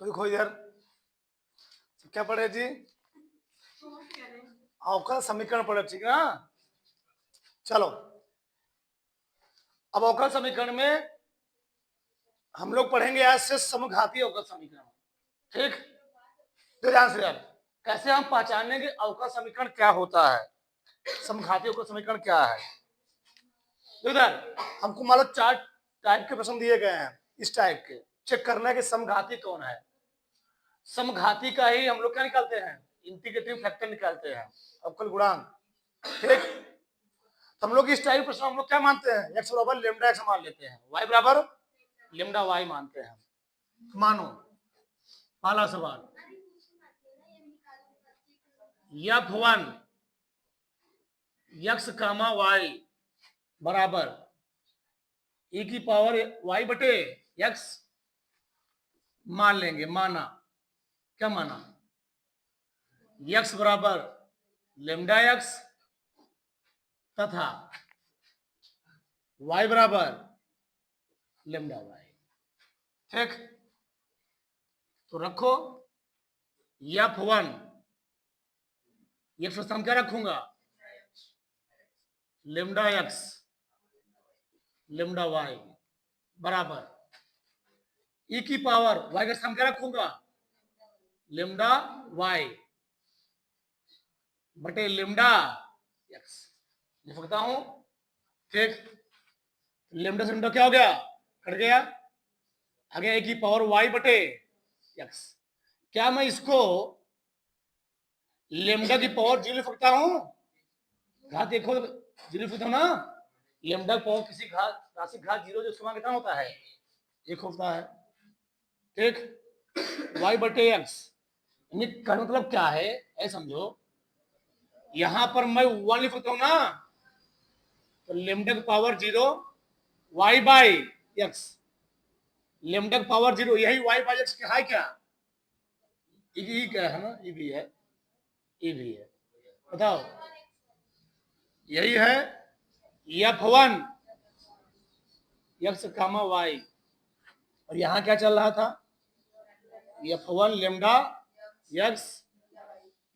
तो देखो इधर क्या पढ़े जी, अवकल समीकरण पढ़े, ठीक है ना। चलो अब अवकल समीकरण में हम लोग पढ़ेंगे आज से समघाती अवकल समीकरण। ठीक, तो ध्यान से यार, कैसे हम पहचानेंगे अवकल समीकरण क्या होता है, समघाती अवकल समीकरण क्या है। तो इधर हमको मान लो 4 टाइप के प्रश्न दिए गए हैं, इस टाइप के चेक करना है कि समघाती कौन है। समघाती का ही हम लोग क्या निकालते हैं, इंटीग्रेटिंग फैक्टर निकालते हैं, अवकल गुणांक। ठीक, हम लोग इस टाइप प्रश्न हम लोग क्या मानते हैं, x बराबर लेमडा x मान लेते हैं, y बराबर लेमडा y मानते हैं। मानो पहला सवाल, f1 x कामा y बराबर e की पावर y बटे x मान लेंगे। माना क्या माना, x बराबर लेमडा x तथा y बराबर लेमडा y। ठीक, तो रखो f1 x हम क्या रखूंगा, लेमडा x लेमडा y बराबर e की पावर y का सम क्या रखूंगा, लेमडा y बटे लेमडा x लिख सकता हूं। ठीक, लेमडा से लेमडा क्या हो गया, कट गया, आगे e की पावर y बटे x। क्या मैं इसको लेमडा की पावर 0 लिख सकता हूं, घात देखो 0 लिख सकता हूं ना। लेमडा की पावर किसी घात राशि घात 0 जो उसका कितना होता है, 1 होता है। ठीक, y बटे x का मतलब क्या है, ऐसे समझो, यहां पर मैं 1 लिख सकता हूं ना, तो लेमडा की power 0 y by x, lambda की पावर 0 यही y बाई x क्या है, क्या ई क्या है ना, ई भी है, ई भी है, बताओ यही है f1 x कामा y। और यहां क्या चल रहा था, f1 lambda x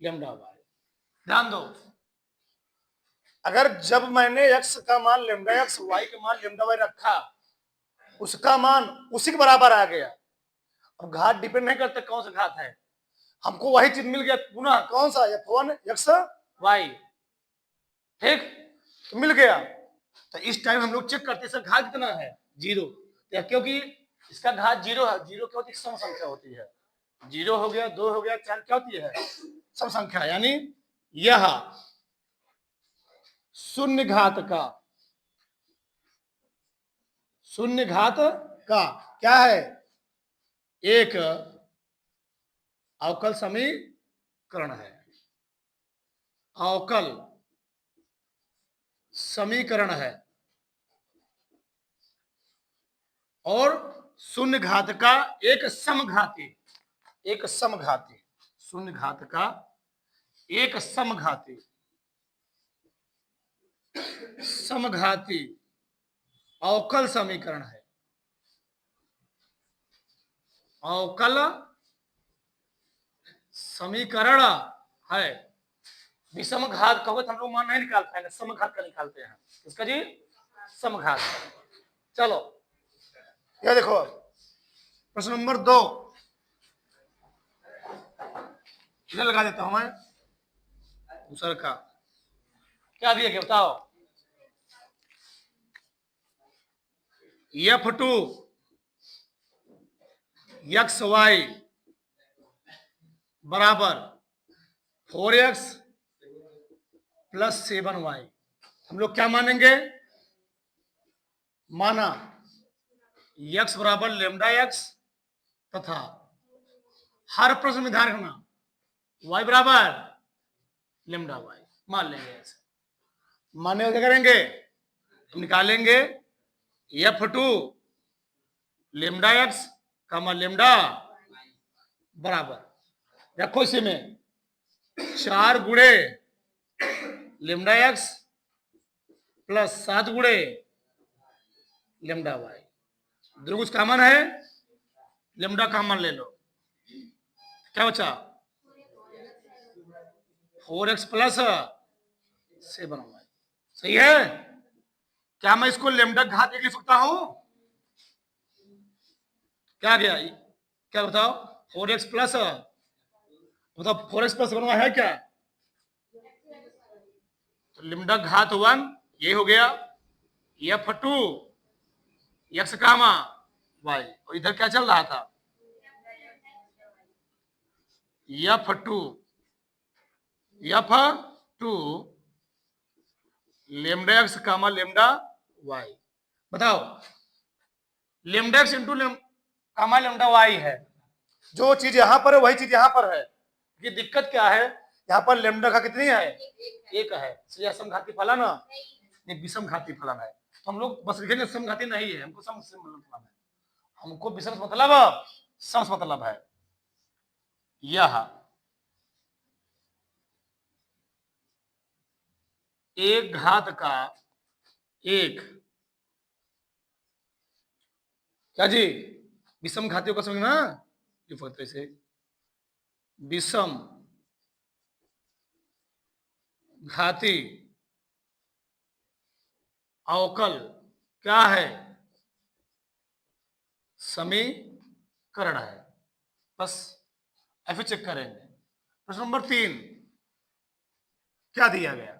lambda y। ध्यान दो, अगर जब मैंने x का मान लेमडा x y का मान लेमडा y रखा, उसका मान उसी के बराबर आ गया। अब घात डिपेंड नहीं करता कौन सा घात है, हमको वही चीज मिल गया पुनः, कौन सा, f1 x y। ठीक, तो मिल गया। तो इस टाइम हम लोग चेक करते हैं घात कितना है, 0, क्योंकि इसका घात 0 है। 0 क्या होती है, सम संख्या होती है। 0 हो गया, 2 हो गया, 4 क्या होती है, सम संख्या। यानी यह शून्य घात का क्या है, एक अवकल समीकरण है, अवकल समीकरण है। और शून्य घात का एक समघाती, शून्य घात का एक समघाती अवकल समीकरण है, अवकल समीकरण है। विषम घात का हम लोग मान नहीं निकाल पाएंगे, समघात का निकालते हैं। इसका जी समघात। चलो ये देखो प्रश्न नंबर 2 इधर लगा देता हूं मैं, दूसरा का क्या दिया क्या बताओ, f2 xy बराबर 4x प्लस 7y। हम लोग क्या मानेंगे, माना x बराबर लेमडा x तथा हर प्रश्न में ध्यान रखना y बराबर लेमडा y मान लेंगे। ऐसे मानने क्या करेंगे, हम निकालेंगे f2 lambda x comma lambda बराबर, रखो इसी में 4 गुणे लेमडा x प्लस 7 गुणे लेमडा y। दोनों कुछ कॉमन है, लेमडा कॉमन ले लो, क्या बचा? 4x plus 7y। सही है। क्या मैं इसको लेमडा घात 1 लिख सकता हूं? क्या गया? क्या बताओ? 4x प्लस, बताओ 4x प्लस 7y है क्या? तो लेमडा घात 1 ये हो गया, f2 x कामा y। और इधर क्या चल रहा था? f2 lambda X comma lambda Y. बताओ, lambda X into comma lambda Y है। जो चीज यहां पर है वही चीज यहां पर है। ये दिक्कत क्या है? यहाँ पर लेमडा का कितनी है? एक है। यह समघाती फलन है, विषम घाती फलन है। तो हम लोग बस लिखेंगे समघाती नहीं है, हमको सम से मतलब फलन है। हमको विषम मतलब सम मतलब है। यह एक घात का एक, क्या जी? विषम घातियों का समझना, से विषम घाती अवकल क्या है? समीकरण है। बस ऐसे चेक करेंगे। प्रश्न नंबर 3 क्या दिया गया?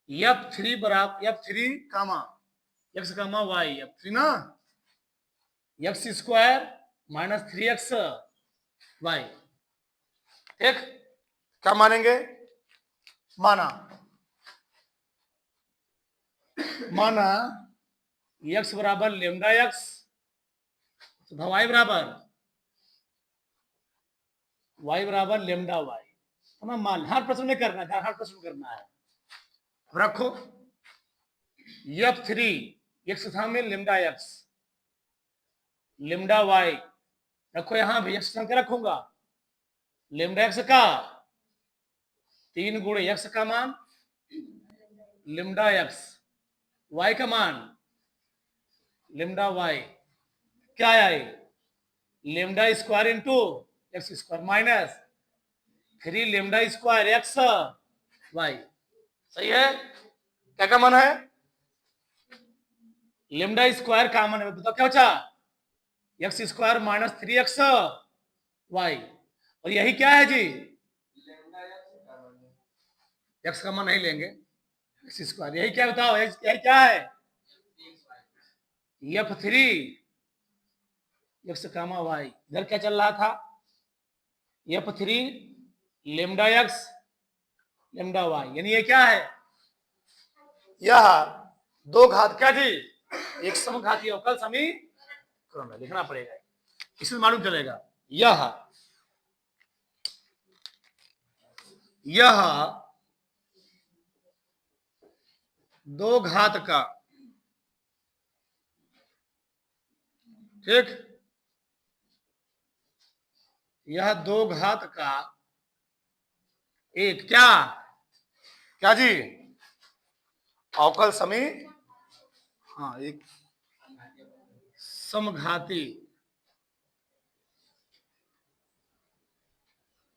f3 बराबर f3 कामा x कामा y, f3 ना, x square minus 3x y। ठीक, क्या मानेंगे? माना x बराबर लेमडा x तथा y बराबर लेमडा y। तो ना मान, हर प्रश्न में करना है, हर प्रश्न करना है। रखो f3 x स्थान में लेमडा x, लेमडा y रखो, यहां भी x संख्या रखूंगा। लेमडा x का 3 गुणे x का मान, लेमडा x, y का मान लेमडा y, क्या आया? Lambda square into x square minus 3 lambda square x y. सही है। क्या का मान है? लेमडा स्क्वायर का मान है, बताओ क्या बचा? X square minus 3x y. और यही क्या है जी? एक्स का मान नहीं लेंगे, एक्स स्क्वायर। यही क्या बताओ? यही क्या है? f3 x comma Y. इधर क्या चल रहा था? f3 lambda x lambda Y, यानी ये क्या है? यह दो घात क्या जी? एक समघाती अवकल समीकरण में लिखना पड़ेगा, इसमें मालूम चलेगा। यह दो घात का, ठीक, यह दो घात का एक क्या, क्या जी? अवकल समी, हाँ, एक समघाती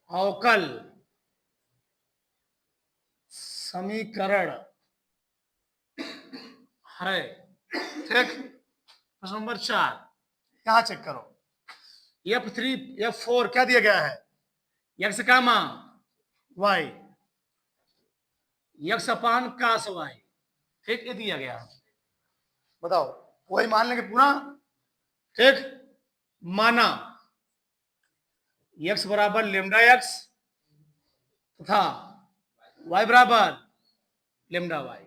अवकल समीकरण है। ठीक, प्रश्न नंबर 4 यहां चेक करो। f3 f4 क्या दिया गया है? x का मान y, x अपान कास y। ठीक, ये दिया गया। बताओ, वही मान लेंगे पूरा। ठीक, माना x बराबर लेमडा x तथा y बराबर लेमडा y।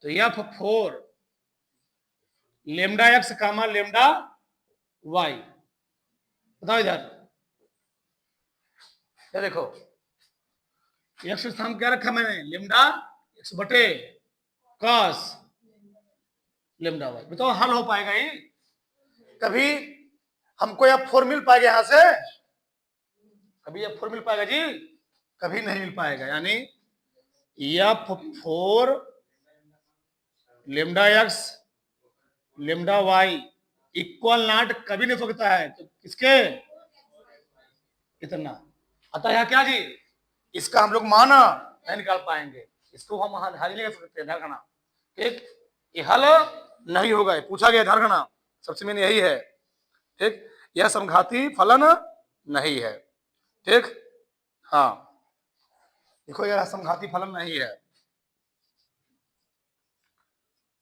तो f4 lambda x comma lambda y। बताओ इधर, ये देखो, x स्थान क्या रखा मैंने? लेमडा x बटे कॉस लेमडा y। बताओ हल हो पाएगा ये? कभी हमको f4 मिल पाएगा यहां से? कभी f4 मिल पाएगा जी? कभी नहीं मिल पाएगा। यानी f4 lambda x lambda y equal not कभी नहीं सकता है। तो किसके? इतना। अतः यह क्या जी, इसका हम लोग मान नहीं निकाल पाएंगे, इसको हम हल नहीं कर सकते, ध्यान रखना। ठीक, ये हल नहीं होगा, पूछा गया, ध्यान रखना, सबसे मेन यही है। ठीक, यह समघाती फलन नहीं है। ठीक, हाँ, देखो यह समघाती फलन नहीं है,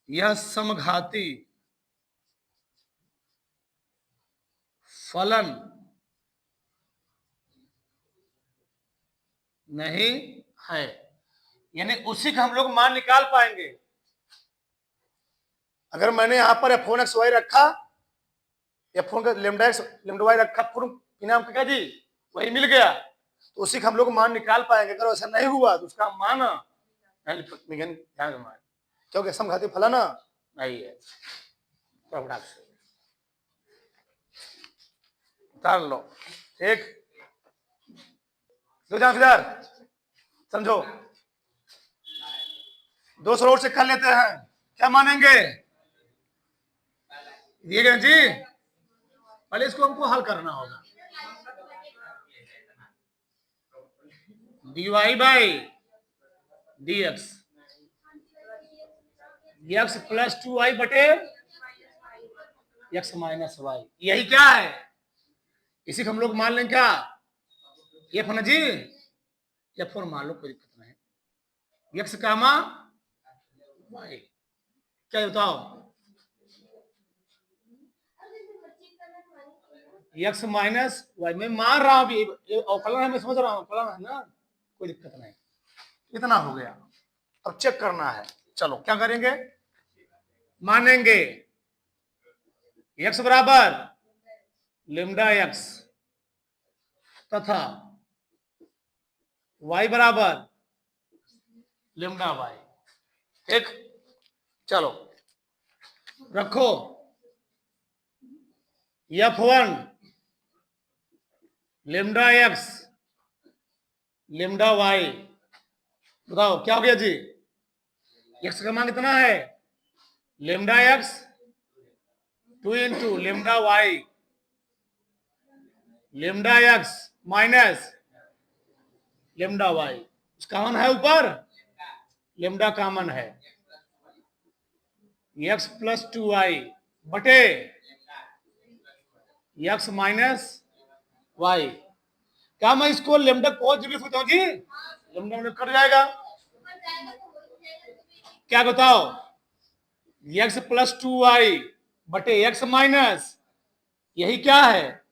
यह समघाती फलन नहीं है, यानी उसी का हम लोग मान निकाल पाएंगे। अगर मैंने यहां पर f1xy रखा, f1 का लेमडा एक्स लेमडा वाई रखा, पूर्ण नाम क्या जी, वही मिल गया, तो उसी का हम लोग मान निकाल पाएंगे। अगर ऐसा नहीं हुआ तो उसका मान ध्यान, क्योंकि समघाती फलन नहीं है। उतार लो। ठीक, फिर समझो, दो सौ से कर लेते हैं, क्या मानेंगे, दिए गए जी, पहले इसको हमको हल करना होगा। dy by dx, x plus 2y बटे x माइनस वाई, यही क्या है, इसी को हम लोग मान लें क्या, ये फन जी, या फोन मान लो, कोई दिक्कत नहीं। x कामा y, क्या बताओ, x माइनस वाई, मैं मान रहा हूं अभी, फलन है, मैं समझ रहा हूं, फलन है ना, कोई दिक्कत नहीं। इतना हो गया, अब चेक करना है। चलो क्या करेंगे, मानेंगे x बराबर लेमडा x तथा y बराबर लेमडा y। ठीक, चलो रखो, f1 lambda x lambda y, बताओ क्या हो गया जी, x का मान कितना है, lambda x 2 into lambda y, lambda x minus lambda y, उसका मान है ऊपर, लेमडा कॉमन है, x प्लस 2y बटे x माइनस वाई। क्या मैं इसको लेमडा पॉजिटिव लिख सकता हूं जी, लेमडा में कट जाएगा, क्या बताओ, x प्लस 2y बटे x माइनस, यही क्या है,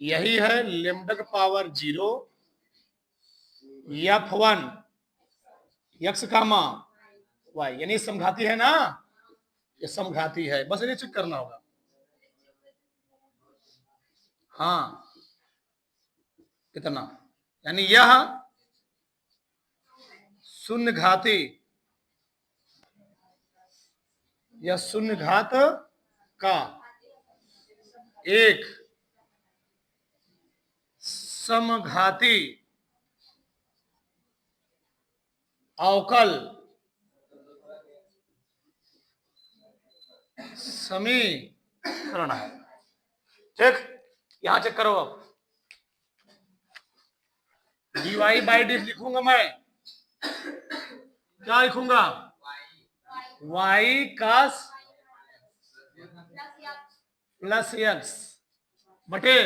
यही है लेमडा का पावर 0 f1 x कामा y, यानी समघाती है ना, ये समघाती है, बस ये चेक करना होगा। हाँ, कितना, यानी यह शून्य घाती, यह शून्य घात का एक समघाती अवकल समीकरण है। ठीक, यहां चेक करो, अब dy बाई डी लिखूंगा मैं, क्या लिखूंगा, y cos प्लस x बटे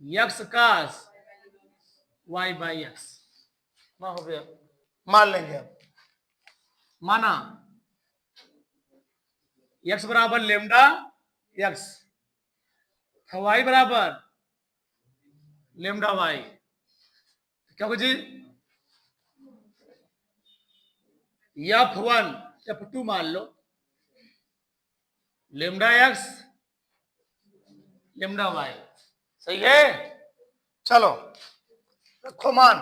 x cos y by x, हो गया, मान लेंगे। अब माना x बराबर लेमडा x, y बराबर लेमडा y, क्या हो जी, f1 f2 मान लो, लेमडा x लेमडा y, सही है। चलो रखो मान,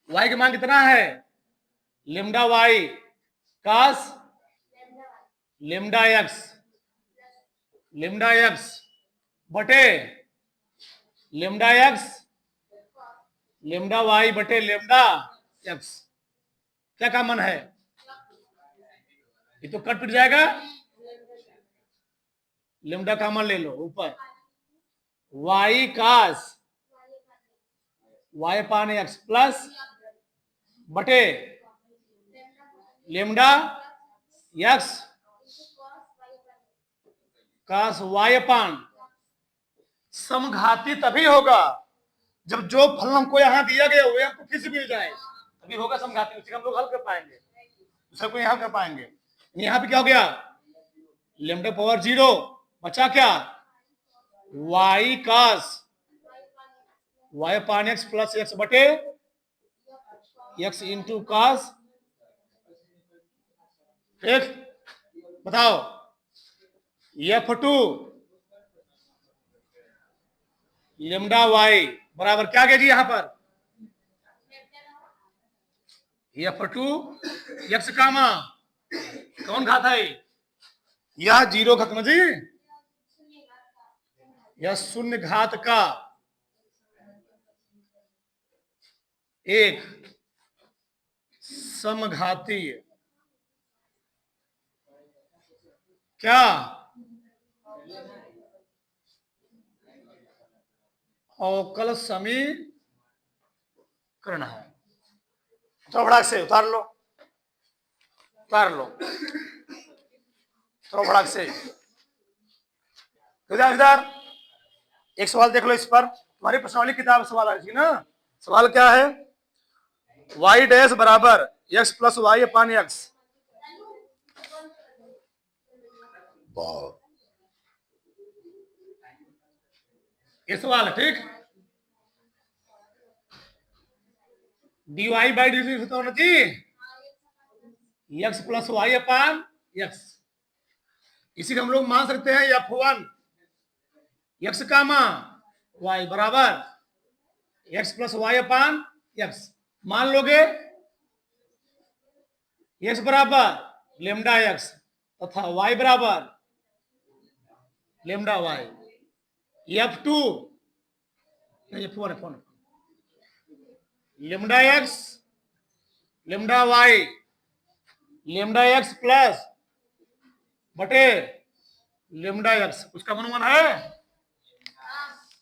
y का मान कितना है, lambda y cos lambda x बटे लेमडा x लेमडा y बटे लेमडा x, क्या का मन है, ये तो कट पिट जाएगा, लेमडा का मान ले लो ऊपर, वाई कास वाई अपान एक्स प्लस बटे लेमडा एक्स कास वाई अपान। समघाती तभी होगा जब जो फल हमको यहाँ दिया गया वो हमको फिर से मिल जाए, तभी होगा समघाती, उसी हम लोग हल कर पाएंगे, सबको यहाँ कर पाएंगे। यहाँ पे क्या हो गया, लेमडा पावर 0 बचा क्या, वाई कास Y upon x plus x बटे एक्स इंटू कास। ठीक, बताओ F2 लेमडा वाई बराबर क्या गया जी यहां पर, F2 एक्स कामा कौन घात है, यह 0 खत्म जी, यह शून्य घात का एक समघाती क्या अवकल समीकरण है। थोड़ा फटाक से उतार लो, उतार लो थोड़ा फटाक से। इधर एक सवाल देख लो, इस पर तुम्हारी प्रश्नावली किताब सवाल है ना। सवाल क्या है, वाई डैश बराबर x plus y upon x. ये सवाल है, ठीक। डी वाई बाई डी होना चाहिए x plus y upon x, इसी को हम लोग मान सकते हैं F1 एक्स कामा वाई बराबर x plus y upon x. मान लोगे एक्स बराबर लेमडा एक्स तथा वाई बराबर lambda y. F2 F1 lambda x lambda y lambda x plus बटे लेमडा एक्स, उसका अनुमान है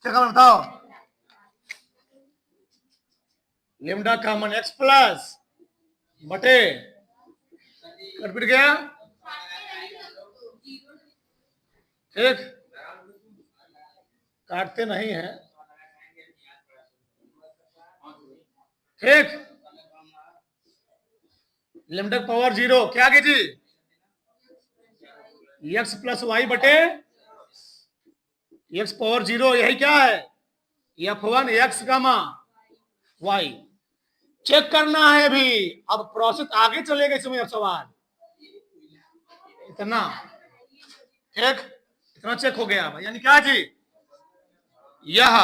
क्या, बताओ। लेमडा का मान एक्स प्लस बटे कट पिट गया, ठीक, काटते नहीं है, ठीक। लेमडा पावर 0 क्या की जी, एक्स प्लस वाई बटे एक्स पावर 0, यही क्या है F1 x gamma Y. Check करना है भी, अब प्रोसेस आगे चलेगा इसमें, अब सवाल इतना, ठीक, इतना चेक हो गया यानी क्या जी, यह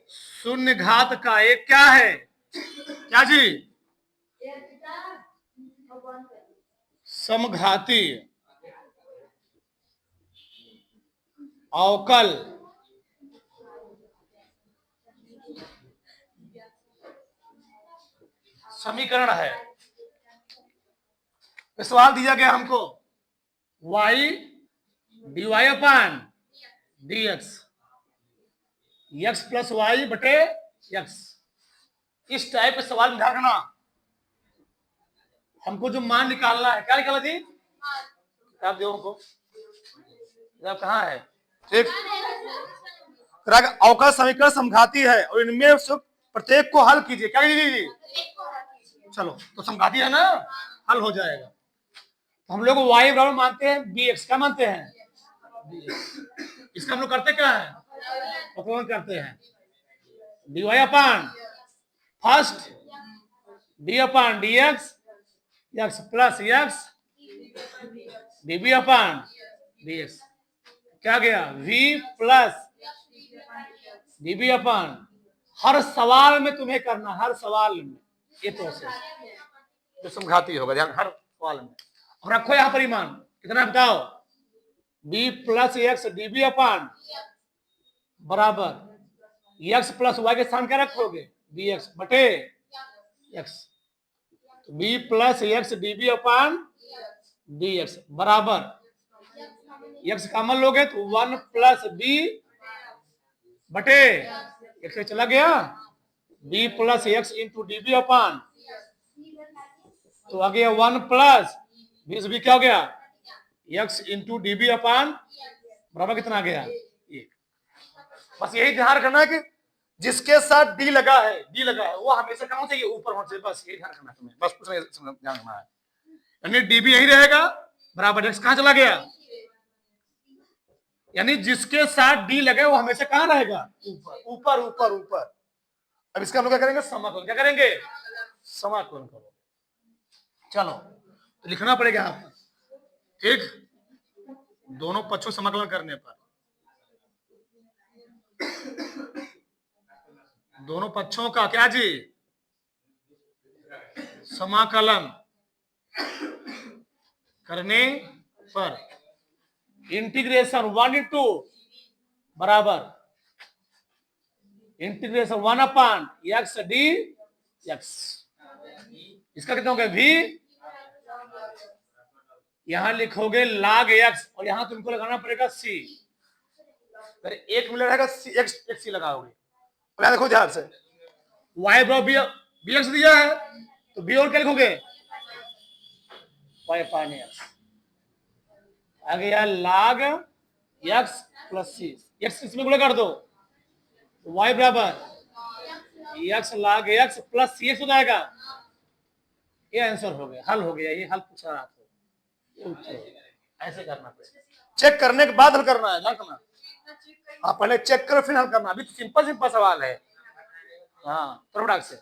शून्य घात का एक क्या है, क्या जी, समघाती अवकल समीकरण है। सवाल दिया गया हमको y dy अपान dx x प्लस वाई बटे x, इस टाइप का सवाल ध्यान रखना। हमको जो मान निकालना है, क्या निकाला जी, किताब दो हमको, किताब कहाँ है, ठीक। अवकल समीकरण समघाती है और इनमें से प्रत्येक को हल कीजिए, क्या कीजिए, चलो तो समघाती है ना, हल हो जाएगा। तो हम लोग y बराबर मानते हैं bx, क्या मानते हैं bx, इसका हम लोग करते क्या है, अपमान करते हैं dy अपान फर्स्ट d अपान dx x plus x db upon dx, क्या गया v प्लस db अपान। हर सवाल में तुम्हें करना, हर सवाल में ये प्रोसेस जो समघाती होगा, ध्यान, हर सवाल में। और रखो यहां पर ईमान कितना बताओ, b प्लस एक्स db अपान बराबर x प्लस वाई के स्थान क्या रखोगे bx बटे x, तो b plus X db upon dx बराबर एक्स कॉमन लोगे तो 1 प्लस बी बटे एक्स चला गया, B plus X into D B upon, तो आ गया 1 प्लस बी से बी क्या हो गया, एक्स इंटू डी बी अपान बराबर कितना आ गया, 1। बस यही ध्यान रखना है कि जिसके साथ डी लगा है वो हमेशा कहाँ चाहिए, ऊपर होना चाहिए, बस यही ध्यान रखना है तुम्हें, बस कुछ नहीं ध्यान रखना है। यानी डी बी यही रहेगा बराबर एक्स कहां चला गया, यानी जिसके साथ डी लगे वो हमेशा कहां रहेगा, ऊपर ऊपर ऊपर ऊपर। अब इसका हम लोग क्या करेंगे, समाकलन, क्या करेंगे, समाकलन करो। चलो तो लिखना पड़ेगा आपको, ठीक, दोनों पक्षों समाकलन करने पर, दोनों पक्षों का क्या जी, समाकलन करने पर इंटीग्रेशन 1 इंटू बराबर इंटीग्रेशन 1 अपान एक्स डी एक्स, इसका कितना हो गया वी, यहां लिखोगे log x और यहां तुमको लगाना पड़ेगा c, अगर एक मिनट रहेगा एक्स सी लगाओगे। अब देखो ध्यान से, y बराबर बी एक्स दिया है तो b और क्या लिखोगे, y अपान एक्स, आ गया log x प्लस सी, एक्स इसमें गुणा कर दो, y बराबर एक्स log x प्लस सी एक्स हो जाएगा, ये आंसर हो गया, हल हो गया, ये हल पूछा रहा था, ऐसे करना पड़ेगा, चेक करने के बाद हल करना है, ध्यान करना, आप पहले चेक करो फिर हल करना, अभी तो सिंपल सिंपल सवाल है। हाँ, थोड़ा से